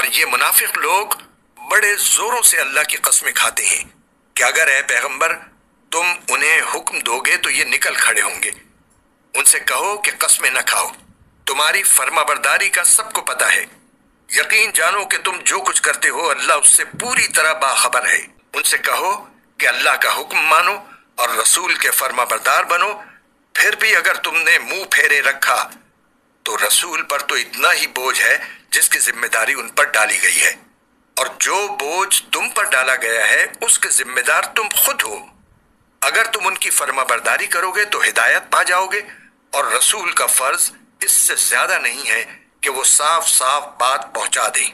ये मुनाफिक लोग बड़े जोरों से अल्लाह की कस्में खाते हैं कि अगर ए पैगंबर तुम उन्हें हुक्म दोगे तो ये निकल खड़े होंगे। उनसे कहो कि कस्में न खाओ, तुम्हारी फर्माबरदारी का सबको पता है। यकीन जानो कि तुम जो कुछ करते हो अल्लाह उससे पूरी तरह बाखबर है। उनसे कहो कि अल्लाह का हुक्म मानो और रसूल के फर्माबरदार बनो। फिर भी अगर तुमने मुंह फेरे रखा तो रसूल पर तो इतना ही बोझ है जिसकी जिम्मेदारी उन पर डाली गई है, और जो बोझ तुम पर डाला गया है उसके जिम्मेदार तुम खुद हो। अगर तुम उनकी फर्माबरदारी करोगे तो हिदायत पा जाओगे, और रसूल का फर्ज इससे ज्यादा नहीं है कि वो साफ साफ बात पहुंचा दे।